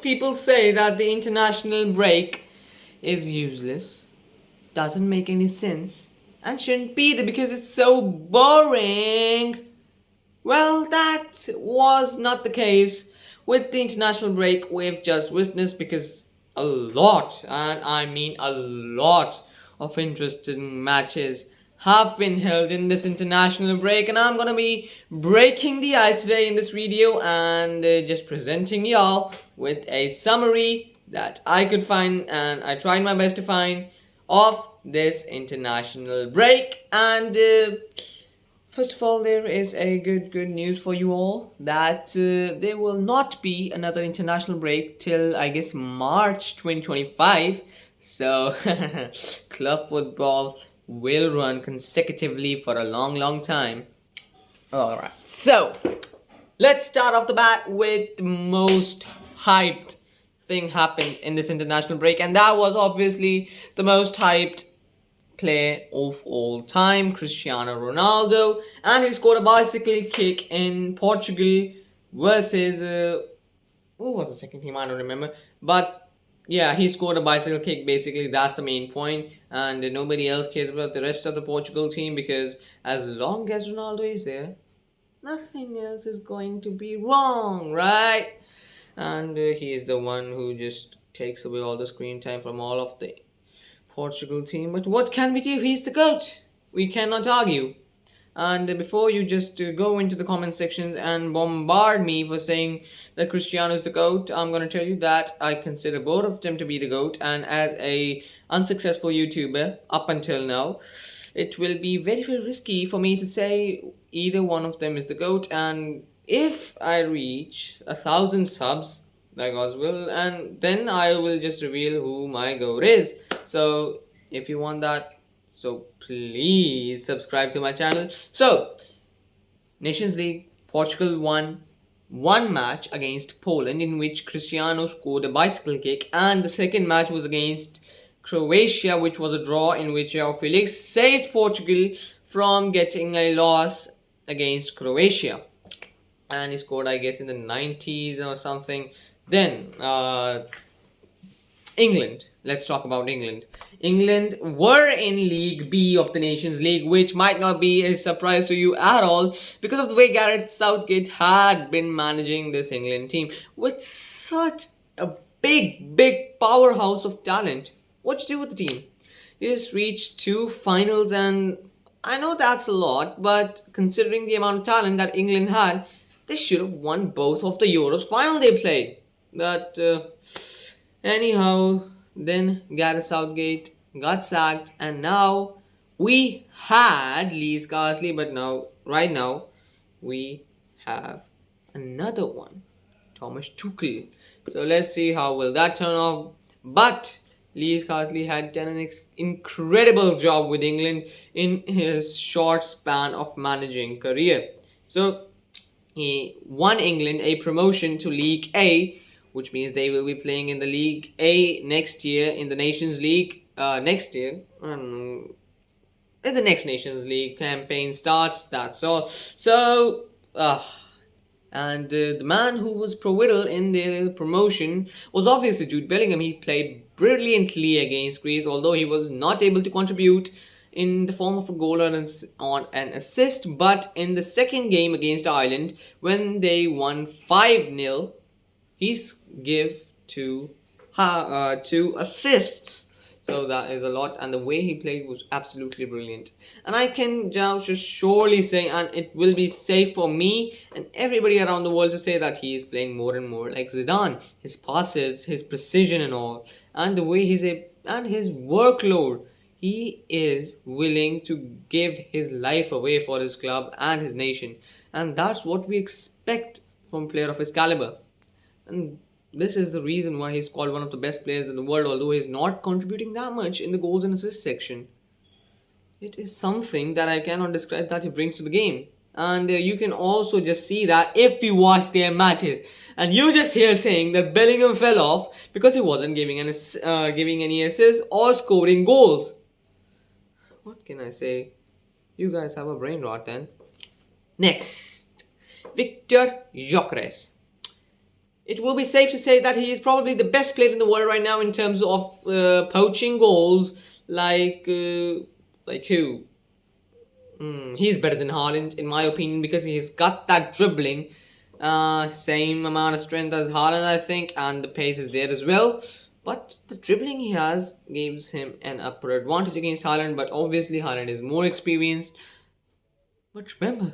people say that the international break is useless, doesn't make any sense, and shouldn't be there because it's so boring. Well, that was not the case with the international break we've just witnessed, because a lot, and I mean a lot, of interesting matches have been held in this international break, and I'm gonna be breaking the ice today in this video and just presenting y'all with a summary that I could find, and I tried my best to find, of this international break. And first of all, there is a good news for you all, that there will not be another international break till, I guess, March 2025. So club football will run consecutively for a long time. Alright, so let's start off the bat with the most hyped thing happened in this international break, and that was obviously the most hyped player of all time, Cristiano Ronaldo, and he scored a bicycle kick in Portugal versus who was the second team? I don't remember, but yeah, he scored a bicycle kick. Basically, that's the main point, and nobody else cares about the rest of the Portugal team, because as long as Ronaldo is there, nothing else is going to be wrong, right? And he is the one who just takes away all the screen time from all of the Portugal team. But what can we do? He's the GOAT. We cannot argue. And before you just go into the comment sections and bombard me for saying that Cristiano is the GOAT, I'm going to tell you that I consider both of them to be the GOAT. And as a unsuccessful YouTuber up until now, it will be very risky for me to say either one of them is the GOAT. And if I reach 1,000 subs, by God's will, and then I will just reveal who my GOAT is. So if you want that, so please subscribe to my channel. So Nations League, Portugal won one match against Poland, in which Cristiano scored a bicycle kick, and the second match was against Croatia, which was a draw, in which João Felix saved Portugal from getting a loss against Croatia, and he scored, I guess, in the 90s or something. Then England. Let's talk about England. England were in League B of the Nations League, which might not be a surprise to you at all, because of the way Gareth Southgate had been managing this England team with such a big powerhouse of talent. What you do with the team? You just reached 2 finals, and I know that's a lot, but considering the amount of talent that England had, they should have won both of the Euros final they played. But anyhow, then Gareth Southgate got sacked, and now we had Lee Scarsley, but right now, we have another one, Thomas Tuchel. So let's see how will that turn out. But Lee Scarsley had done an incredible job with England in his short span of managing career. So he won England a promotion to League A, which means they will be playing in the League A next year, in the Nations League next year. I don't know. If the next Nations League campaign starts, that's all. So, and the man who was pivotal in their promotion was obviously Jude Bellingham. He played brilliantly against Greece, although he was not able to contribute in the form of a goal or an assist. But in the second game against Ireland, when they won 5-0, he gave 2 assists. So that is a lot, and the way he played was absolutely brilliant. And I can just surely say, and it will be safe for me and everybody around the world to say, that he is playing more and more like Zidane. His passes, his precision and all, and the way and his workload. He is willing to give his life away for his club and his nation. And that's what we expect from a player of his caliber. And this is the reason why he's called one of the best players in the world, although he's not contributing that much in the goals and assists section. It is something that I cannot describe that he brings to the game. And you can also just see that if you watch their matches, and you just hear saying that Bellingham fell off because he wasn't giving any assists or scoring goals. What can I say? You guys have a brain rot then. Next, Victor Gyökeres. it will be safe to say that he is probably the best player in the world right now in terms of poaching goals. Like who? He's better than Haaland in my opinion because he's got that dribbling, same amount of strength as Haaland, I think, and the pace is there as well. But the dribbling he has gives him an upper advantage against Haaland. But obviously Haaland is more experienced. But remember,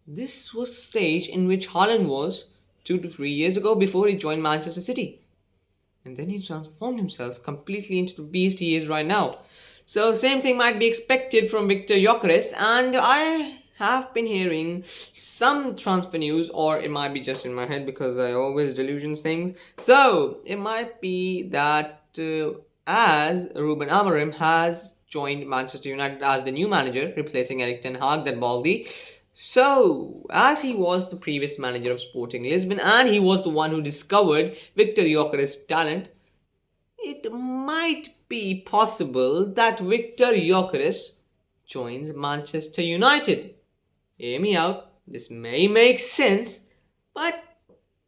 this was the stage in which Haaland was 2 to 3 years ago before he joined Manchester City. And then he transformed himself completely into the beast he is right now. So same thing might be expected from Victor Gyökeres, and I have been hearing some transfer news, or it might be just in my head because I always delusions things. So it might be that as Ruben Amorim has joined Manchester United as the new manager, replacing Eric Ten Hag, that baldy. So, as he was the previous manager of Sporting Lisbon and he was the one who discovered Victor Gyökeres' talent, it might be possible that Victor Gyökeres joins Manchester United. Hear me out, this may make sense, but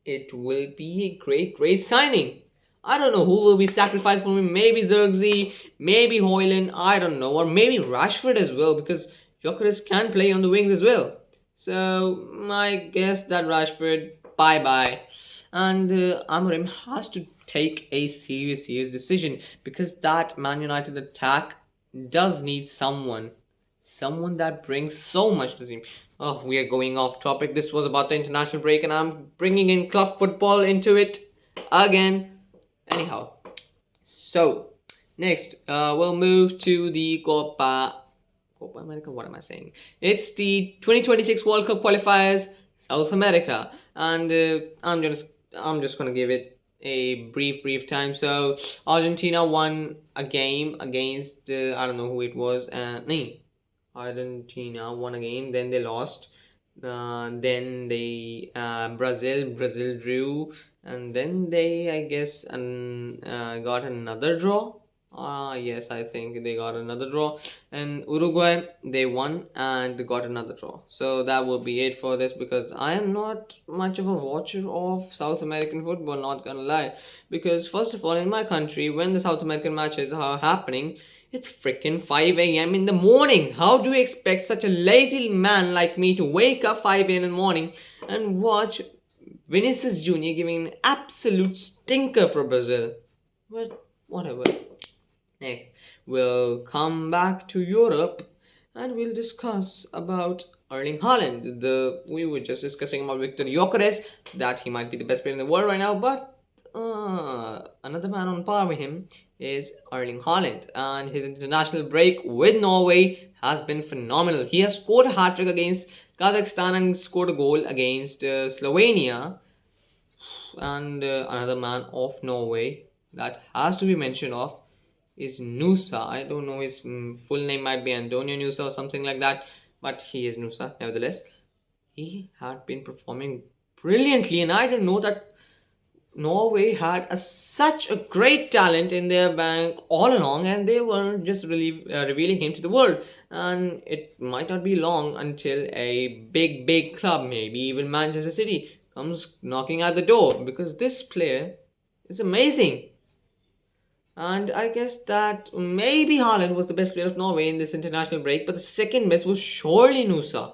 it will be a great signing. I don't know who will be sacrificed for me. Maybe Zirkzee, maybe Hoyland, I don't know, or maybe Rashford as well, because Gyökeres can play on the wings as well. So I guess that Rashford, bye bye. And Amorim has to take a serious decision because that Man United attack does need someone that brings so much to the team. Oh, we are going off topic. This was about the international break, and I'm bringing in club football into it again. Anyhow, so next we'll move to the Copa America. What am I saying? It's the 2026 World Cup qualifiers, South America, and I'm just gonna give it a brief time. So Argentina won a game against I don't know who it was. Argentina won a game, then they lost. Then they Brazil drew, and then they I guess got another draw. Yes, I think they got another draw. And Uruguay, they won and got another draw. So that will be it for this because I am not much of a watcher of South American football, not gonna lie. Because, first of all, in my country, when the South American matches are happening, it's freaking 5 a.m. in the morning. How do you expect such a lazy man like me to wake up 5 a.m. in the morning and watch Vinicius Jr. giving an absolute stinker for Brazil? But whatever. Next, we'll come back to Europe and we'll discuss about Erling Haaland. We were just discussing about Victor Gyökeres, that he might be the best player in the world right now, but another man on par with him is Erling Haaland, and his international break with Norway has been phenomenal. He has scored a hat-trick against Kazakhstan and scored a goal against Slovenia. And another man of Norway that has to be mentioned of is Nusa. I don't know, his full name might be Antonio Nusa or something like that, but he is Nusa nevertheless. He had been performing brilliantly, and I didn't know that Norway had such a great talent in their bank all along, and they were just really revealing him to the world. And it might not be long until a big club, maybe even Manchester City, comes knocking at the door, because this player is amazing. And I guess that maybe Haaland was the best player of Norway in this international break, but the second best was surely Nusa.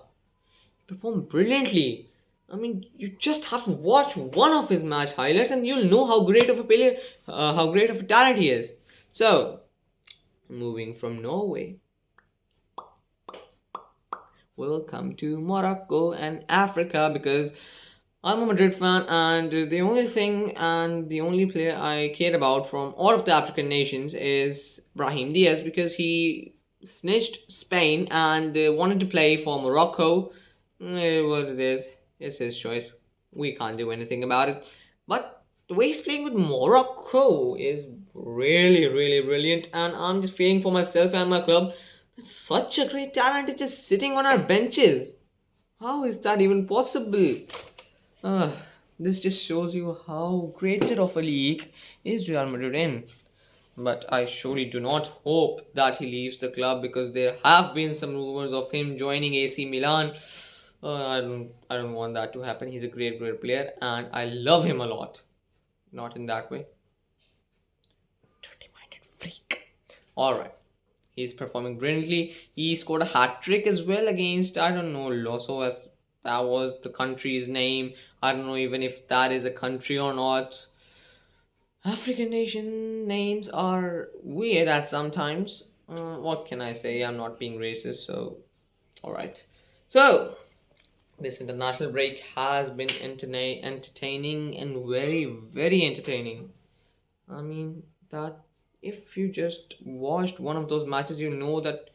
He performed brilliantly. I mean, you just have to watch one of his match highlights and you'll know how great of a player, how great of a talent he is. So, moving from Norway, we'll come to Morocco and Africa, because I'm a Madrid fan, and the only thing and the only player I care about from all of the African nations is Brahim Diaz, because he snitched Spain and wanted to play for Morocco. What it is, it's his choice. We can't do anything about it. But the way he's playing with Morocco is really brilliant, and I'm just feeling for myself and my club. Such a great talent is just sitting on our benches. How is that even possible? This just shows you how great of a league is Real Madrid in. But I surely do not hope that he leaves the club, because there have been some rumors of him joining AC Milan. I don't want that to happen. He's a great, great player, and I love him a lot. Not in that way. Dirty-minded freak. All right. He's performing brilliantly. He scored a hat trick as well against, I don't know, Loso, as that was the country's name. I don't know even if that is a country or not. African nation names are weird at sometimes. What can I say? I'm not being racist, so alright. So, this international break has been entertaining and very, very entertaining. I mean, that if you just watched one of those matches, you know that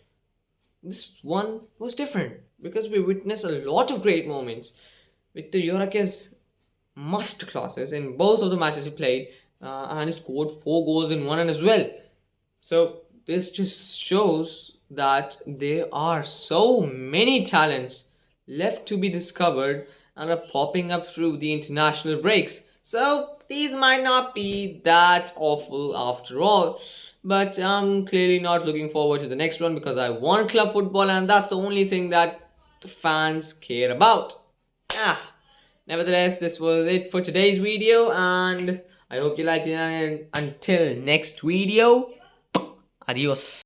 this one was different because we witnessed a lot of great moments. Victor Yorake's must classes in both of the matches he played, and he scored 4 goals in one as well. So this just shows that there are so many talents left to be discovered and are popping up through the international breaks. So these might not be that awful after all. But I'm clearly not looking forward to the next one because I want club football and that's the only thing that the fans care about. Ah, nevertheless, this was it for today's video and I hope you liked it and until next video, adios.